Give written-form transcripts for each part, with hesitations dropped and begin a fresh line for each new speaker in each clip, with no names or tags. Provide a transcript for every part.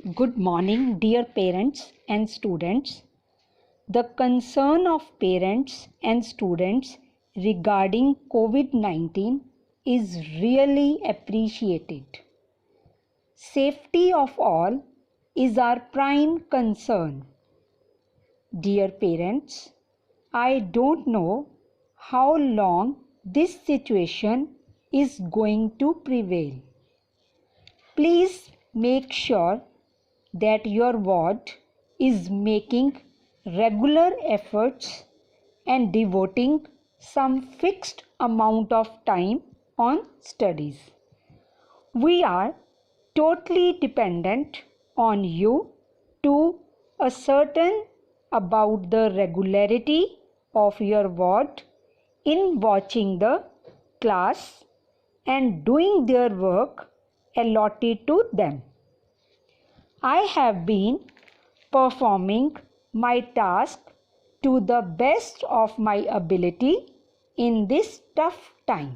Good morning, dear parents and students. The concern of parents and students regarding COVID-19 is really appreciated. Safety of all is our prime concern. Dear parents, I don't know how long this situation is going to prevail. Please make sure that your ward is making regular efforts and devoting some fixed amount of time on studies. We are totally dependent on you to ascertain about the regularity of your ward in watching the class and doing their work allotted to them. I have been performing my task to the best of my ability in this tough time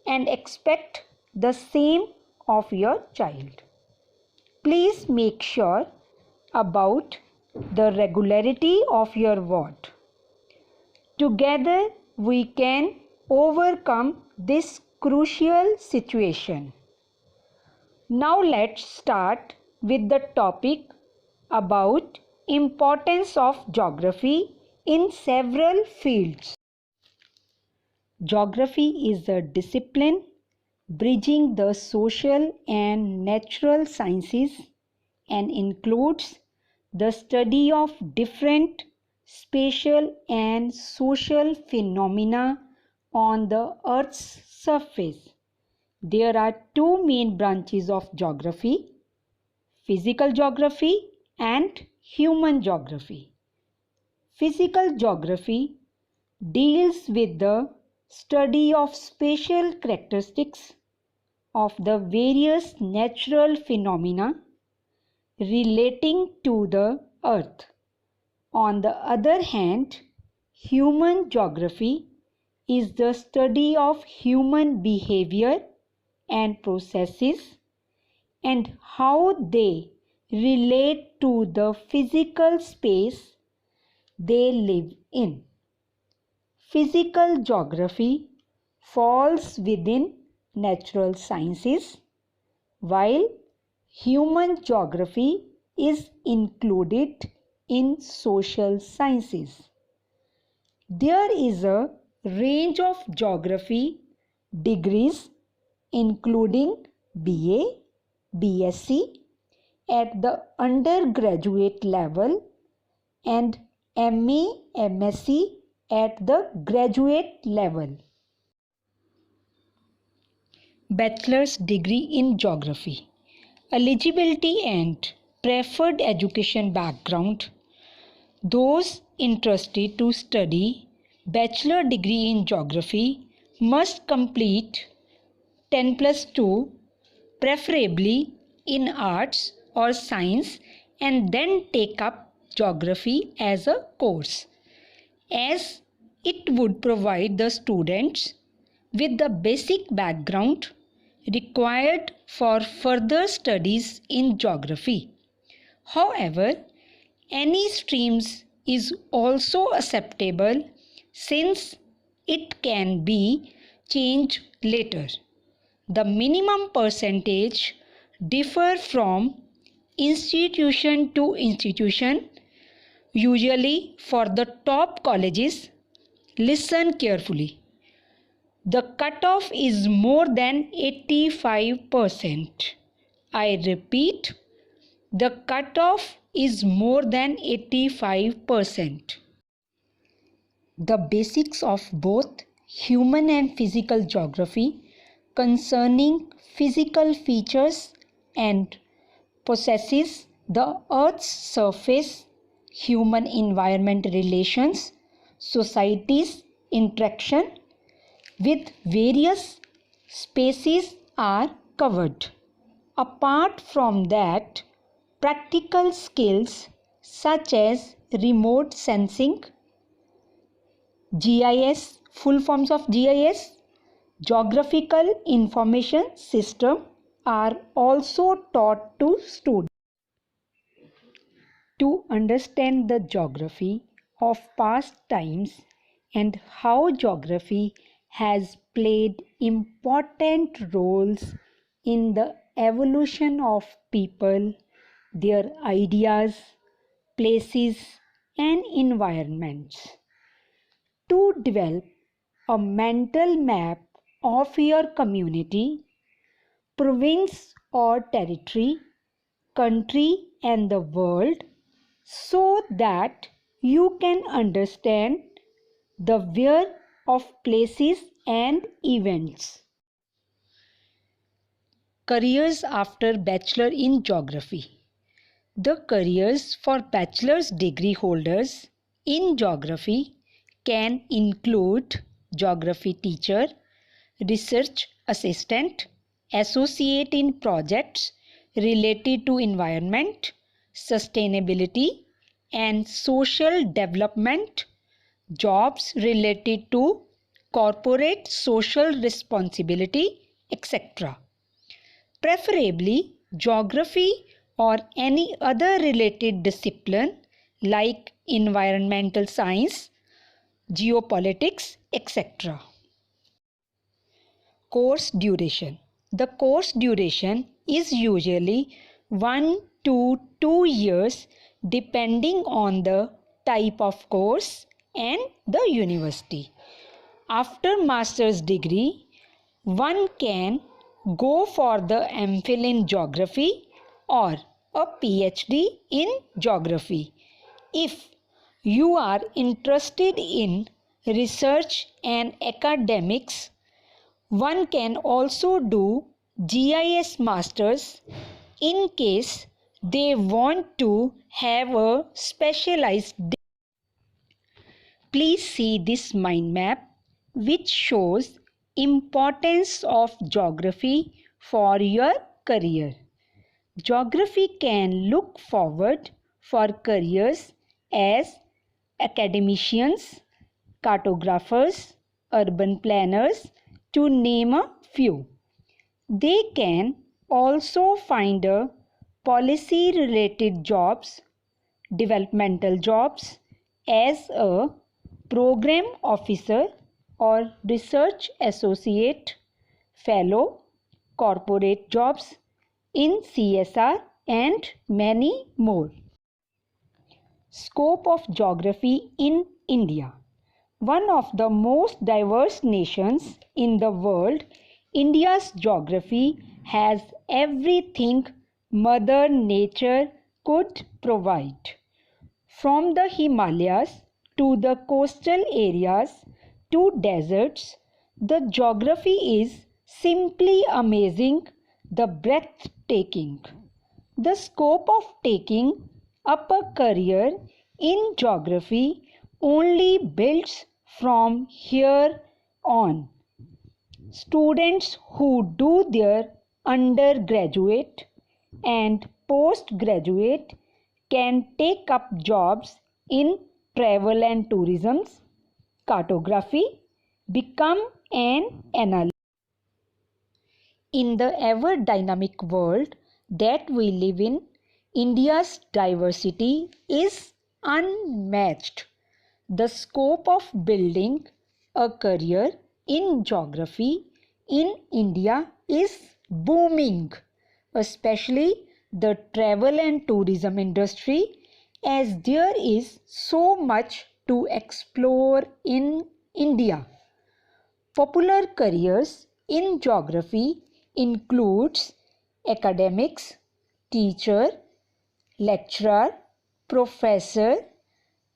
and expect the same of your child. Please make sure about the regularity of your ward. Together we can overcome this crucial situation. Now let's start with the topic about importance of geography in several fields. Geography is a discipline bridging the social and natural sciences and includes the study of different spatial and social phenomena on the Earth's surface. There are two main branches of geography: physical geography and human geography. Physical geography deals with the study of spatial characteristics of the various natural phenomena relating to the earth. On the other hand, human geography is the study of human behavior and processes and how they relate to the physical space they live in. Physical geography falls within natural sciences, while human geography is included in social sciences. There is a range of geography degrees including BA, BSc at the undergraduate level and MA, MSc at the graduate level. Bachelor's degree in geography. Eligibility and preferred education background. Those interested to study bachelor degree in geography must complete 10+2, preferably in arts or science, and then take up geography as a course, as it would provide the students with the basic background required for further studies in geography. However, any streams is also acceptable since it can be changed later. The minimum percentage differ from institution to institution. Usually for the top colleges, listen carefully. The cutoff is more than 85%. I repeat, the cutoff is more than 85%. The basics of both human and physical geography concerning physical features and possesses the Earth's surface, human environment relations, society's interaction with various species are covered. Apart from that, practical skills such as remote sensing, GIS, full forms of GIS, Geographical Information System, are also taught to students. to understand the geography of past times and how geography has played important roles in the evolution of people, their ideas, places, and environments. To develop a mental map of your community, province, or territory, country, and the world so that you can understand the where of places and events. Careers after Bachelor in Geography. The careers for bachelor's degree holders in geography can include geography teacher, research assistant, associate in projects related to environment, sustainability, and social development, jobs related to corporate social responsibility, etc. Preferably geography or any other related discipline like environmental science, geopolitics, etc. Course duration. The course duration is usually 1 to 2 years depending on the type of course and the university. After master's degree, one can go for the MPhil in geography or a PhD in geography. If you are interested in research and academics, one can also do GIS Masters in case they want to have a specialized. Please see this mind map which shows importance of geography for your career. Geography can look forward for careers as academicians, cartographers, urban planners, to name a few. They can also find policy related jobs, developmental jobs as a program officer or research associate, fellow, corporate jobs in CSR and many more. Scope of geography in India. One of the most diverse nations in the world, India's geography has everything Mother Nature could provide. From the Himalayas to the coastal areas to deserts, the geography is simply amazing, the breathtaking. The scope of taking up a career in geography only builds from here on. Students who do their undergraduate and postgraduate can take up jobs in travel and tourism, cartography, become an analyst. In the ever dynamic world that we live in, India's diversity is unmatched. The scope of building a career in geography in India is booming, especially the travel and tourism industry, as there is so much to explore in India. Popular careers in geography includes academics, teacher, lecturer, professor,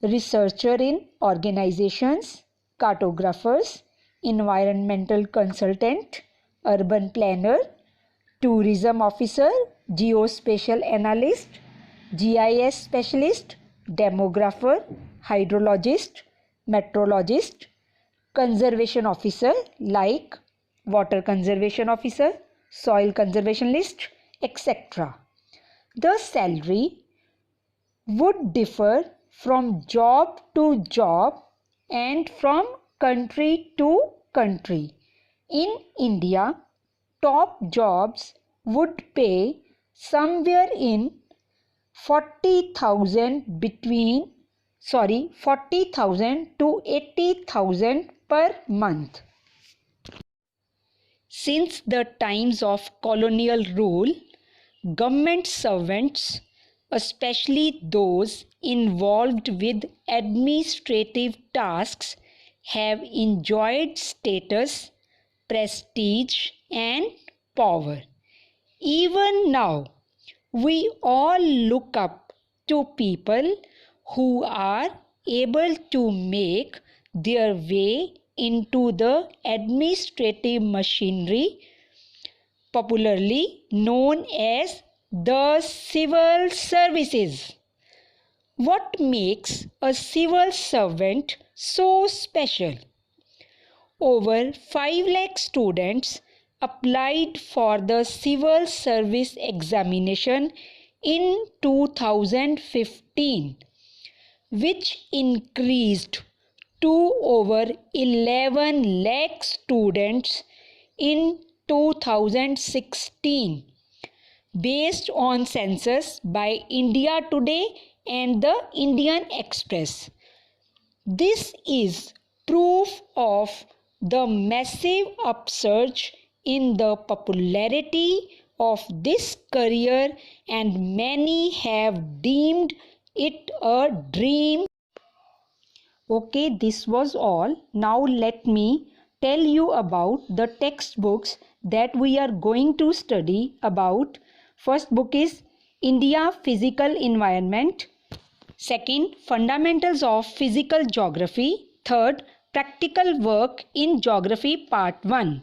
researcher in organizations, cartographers, environmental consultant, urban planner, tourism officer, geospatial analyst, GIS specialist, demographer, hydrologist, meteorologist, conservation officer like water conservation officer, soil conservationist, etc. The salary would differ from job to job and from country to country. In India, top jobs would pay somewhere in 40,000 to 80,000 per month. Since the times of colonial rule, government servants, especially those involved with administrative tasks, have enjoyed status, prestige, and power. Even now, we all look up to people who are able to make their way into the administrative machinery, popularly known as the civil services. What makes a civil servant so special? Over 5 lakh students applied for the civil service examination in 2015, which increased to over 11 lakh students in 2016, based on census by India Today and the Indian Express. This is proof of the massive upsurge in the popularity of this career, and many have deemed it a dream. Okay, this was all. Now let me tell you about the textbooks that we are going to study about. First book is India Physical Environment. Second, Fundamentals of Physical Geography. Third, Practical Work in Geography Part 1.